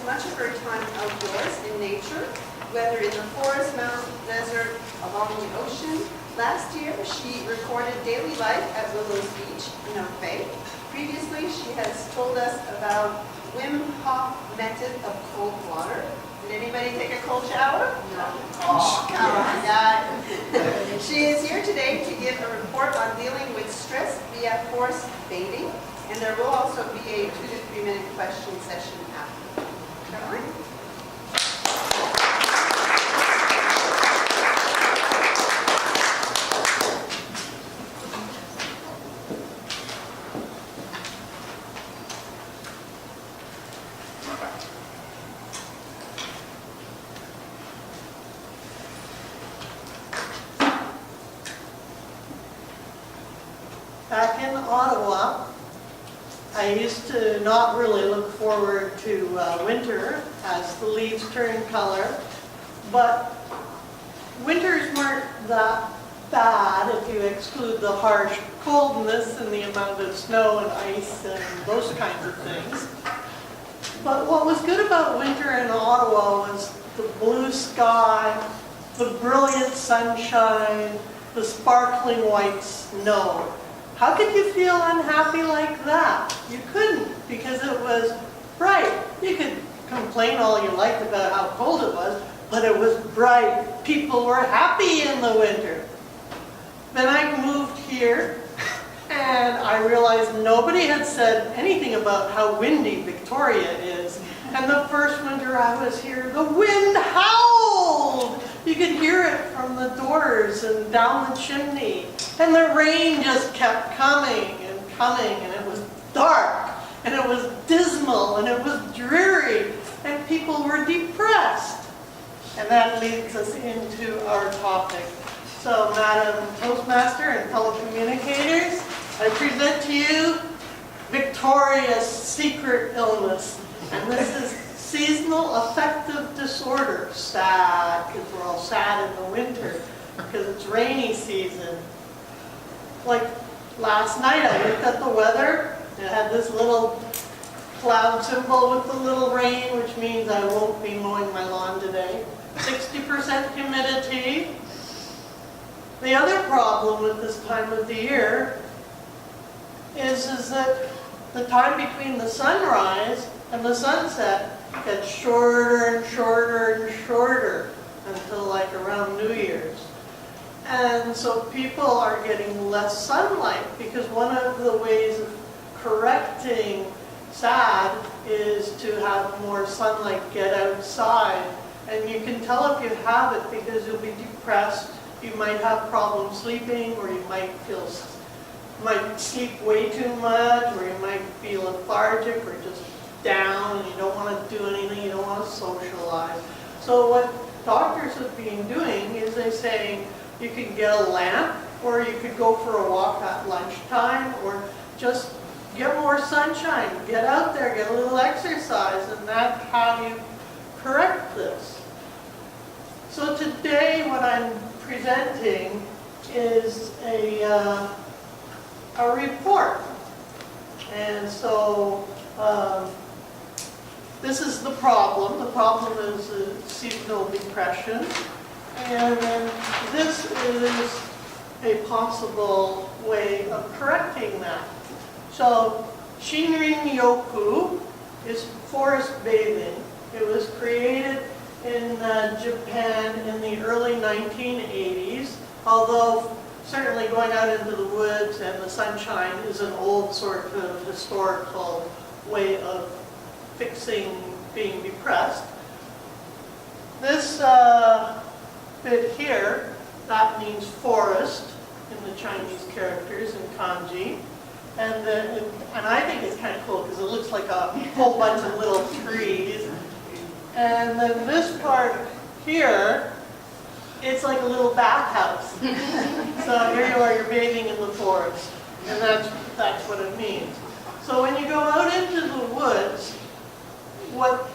much of her time outdoors in nature, whether in the forest, mountain, desert, along the ocean. Last year, she recorded daily life at Willows Beach in Norway. Previously, she has told us about Wim Hof method of cold water. Did anybody take a cold shower? No. Oh, come on, guys. She is here today to give a report on dealing with stress via forest bathing, and there will also be a 2 to 3 minute question session after. Caroline? Back in Ottawa, I used to not really look forward to winter as the leaves turn color, but winters weren't that bad if you exclude the harsh coldness and the amount of snow and ice and those kinds of things. But what was good about winter in Ottawa was the blue sky, the brilliant sunshine, the sparkling white snow. How could you feel unhappy like that? You couldn't, because it was bright. You could complain all you liked about how cold it was, but it was bright. People were happy in the winter. Then I moved here, and I realized nobody had said anything about how windy Victoria is. And the first winter I was here, the wind howled! You could hear it from the doors and down the chimney. And the rain just kept coming, and it was dark, and it was dismal, and it was dreary, and people were depressed. And that leads us into our topic. So, Madam Toastmaster and fellow communicators, I present to you Victoria's secret illness. And this is seasonal affective disorder. Sad, because we're all sad in the winter, because it's rainy season. Like last night, I looked at the weather. It had this little cloud symbol with the little rain, which means I won't be mowing my lawn today. 60% humidity. The other problem with this time of the year is that the time between the sunrise and the sunset gets shorter and shorter and shorter until like around New Year's. And so people are getting less sunlight, because one of the ways of correcting SAD is to have more sunlight get outside. And you can tell if you have it because you'll be depressed, you might have problems sleeping, or you might sleep way too much, or you might feel lethargic or just down and you don't want to do anything, you don't want to socialize. So what doctors have been doing is they're saying you can get a lamp, or you could go for a walk at lunchtime, or just get more sunshine, get out there, get a little exercise, and that's how you correct this. So today what I'm presenting is a report. And so this is the problem. The problem is seasonal depression. And then this is a possible way of correcting that. So Shinrin Yoku is forest bathing. It was created in Japan in the early 1980s, although certainly going out into the woods and the sunshine is an old sort of historical way of fixing being depressed. This bit here, that means forest in the Chinese characters in kanji. And I think it's kind of cool because it looks like a whole bunch of little trees. And then this part here, it's like a little bathhouse. So here you are, you're bathing in the forest. And that's what it means. So when you go out into the woods, what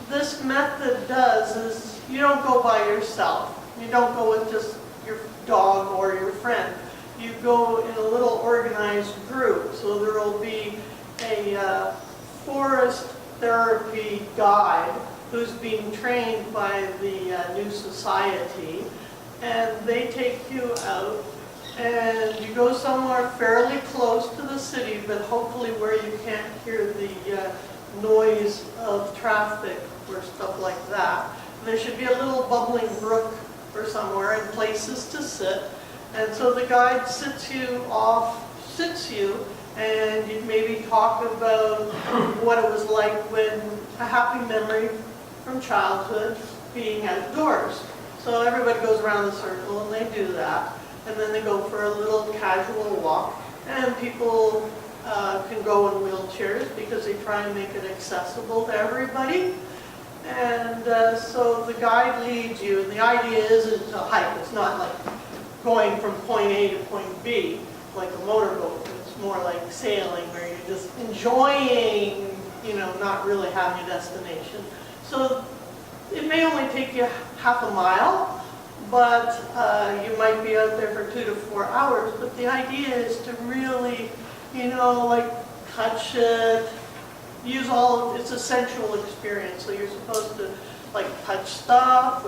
this method does is you don't go by yourself. You don't go with just your dog or your friend. You go in a little organized group. So there will be a forest therapy guide who's being trained by the New Society, and they take you out and you go somewhere fairly close to the city, but hopefully where you can't hear the noise of traffic or stuff like that. There should be a little bubbling brook or somewhere and places to sit. And so the guide sits you, and you maybe talk about what it was like when a happy memory from childhood being outdoors. So everybody goes around the circle and they do that. And then they go for a little casual walk. And people can go in wheelchairs because they try and make it accessible to everybody. And so the guide leads you, and the idea isn't to hike. It's not like going from point A to point B like a motorboat. It's more like sailing where you're just enjoying, not really having a destination. So it may only take you half a mile, but you might be out there for 2 to 4 hours. But the idea is to really, like touch it, use all of, it's a sensual experience. So you're supposed to like touch stuff.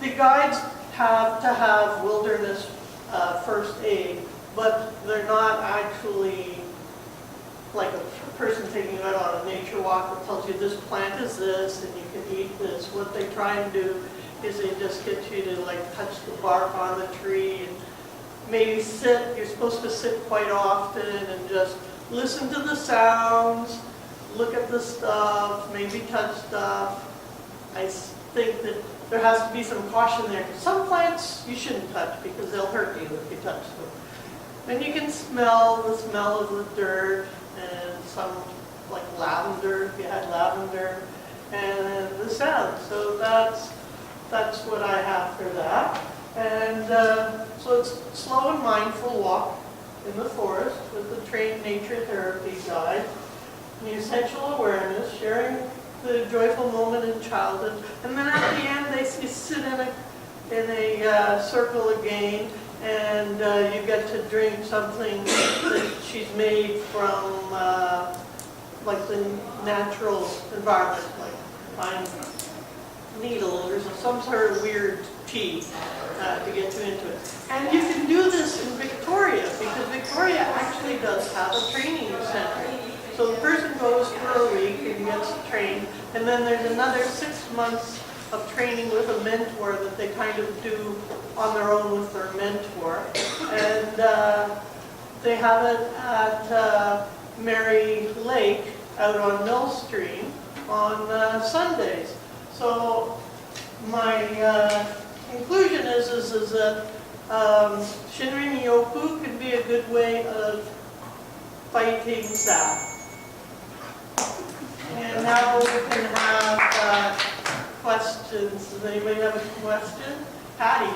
The guides have to have wilderness first aid, but they're not actually like a person taking you out on a nature walk that tells you this plant is this and you can eat this. What they try and do is they just get you to like touch the bark on the tree and maybe sit. You're supposed to sit quite often and just listen to the sounds, look at the stuff, maybe touch stuff. I think that there has to be some caution there. Some plants you shouldn't touch because they'll hurt you if you touch them. Then you can smell the smell of the dirt and some like lavender, if you had lavender, and the sound. So that's what I have for that. And so it's a slow and mindful walk in the forest with the trained nature therapy guide. The essential awareness, sharing the joyful moment in childhood, and then at the end they sit in a circle again, and you get to drink something that she's made from like the natural environment, like pine needles or some sort of weird tea to get you into it. And you can do this in Victoria because Victoria actually does have a training center. So the person goes for a week and gets trained, and then there's another 6 months of training with a mentor that they kind of do on their own with their mentor. And they have it at Mary Lake out on Mill Stream on Sundays. So my conclusion is that Shinrin Yoku can be a good way of fighting sad. And now we can have questions. Does anybody have a question? Patty?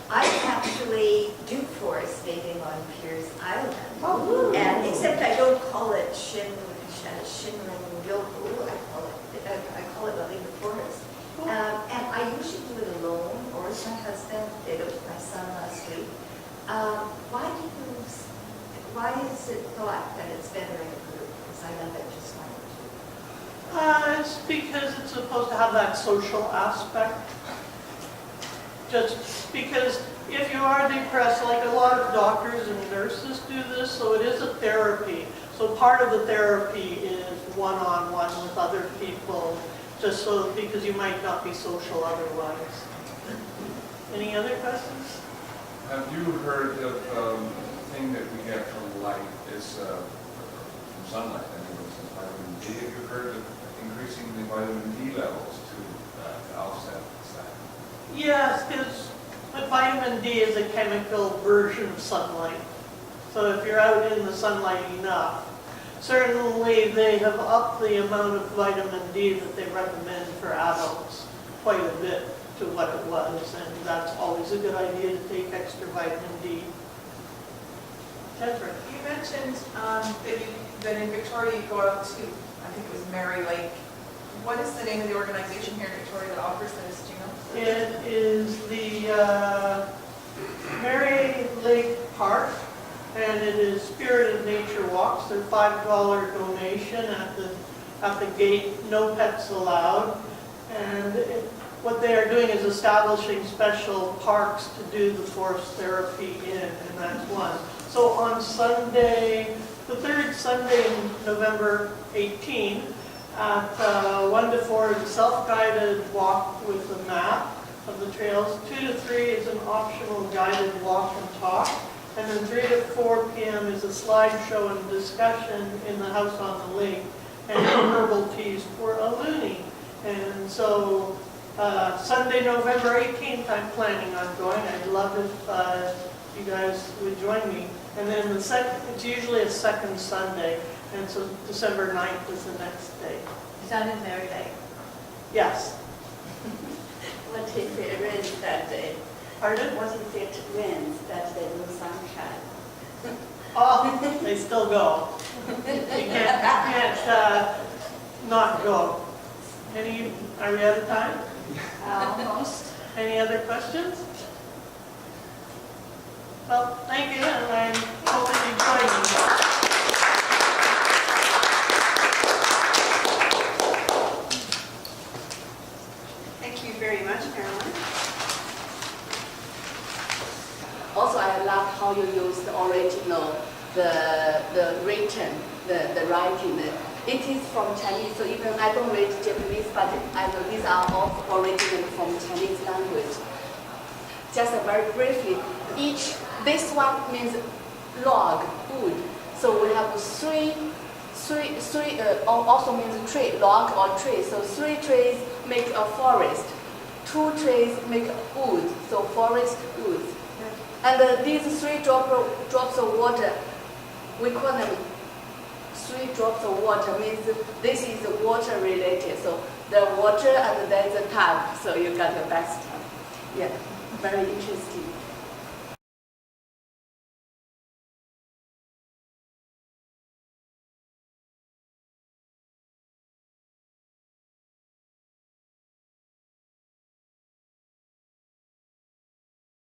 I actually do forest bathing on Piers Island. Oh. And except I don't call it Shinrin Yoku, I call it living in the forest. Cool. And I usually do it alone or with my husband. Did it with my son last week. Why is it thought that it's better in a group? Because I love it just one or two. It's because it's supposed to have that social aspect. Just because if you are depressed, like a lot of doctors and nurses do this, so it is a therapy. So part of the therapy is one-on-one with other people, just so because you might not be social otherwise. Any other questions? Have you heard of the thing that we get from light is from sunlight, anyways, is vitamin D? Have you heard of increasing the vitamin D levels to offset that? Yes, because vitamin D is a chemical version of sunlight. So if you're out in the sunlight enough, certainly they have upped the amount of vitamin D that they recommend for adults quite a bit to what it was, and that's always a good idea to take extra vitamin D. Kendra? You mentioned that in Victoria you go out to, I think it was Mary Lake. What is the name of the organization here in Victoria that offers this, do you know? It is the Mary Lake Park, and it is Spirit of Nature Walks. They're $5 donation at the gate, no pets allowed. And what they are doing is establishing special parks to do the forest therapy in, and that's one. So on Sunday, the third Sunday in November 18, at 1 to 4 is a self-guided walk with a map of the trails. 2 to 3 is an optional guided walk and talk. And then 3 to 4 p.m. is a slideshow and discussion in the house on the lake and herbal teas for a loonie. And so Sunday, November 18th, I'm planning on going. I'd love if you guys would join me. And then it's usually a second Sunday, and so December 9th is the next day. Is that in Mary Lake? Yes. What if it rains that day? Pardon? What if it rains that day, no sunshine? Oh, they still go. You can't not go. Are we out of time? Almost. Any other questions? Well, thank you, and I hope that you join me. Thank you very much, Caroline. Also, I love how you use the original, the written, the writing. It is from Chinese, so even I don't read Japanese, but I know these are all original from Chinese language. Just very briefly, this one means log, wood. So we have three, also means tree, log or tree. So 3 trees make a forest. 2 trees make wood, so forest, wood. And these 3 drops of water, we call them 3 drops of water, means this is water related. So the water and then the tub, so you got the best. Yeah, very interesting.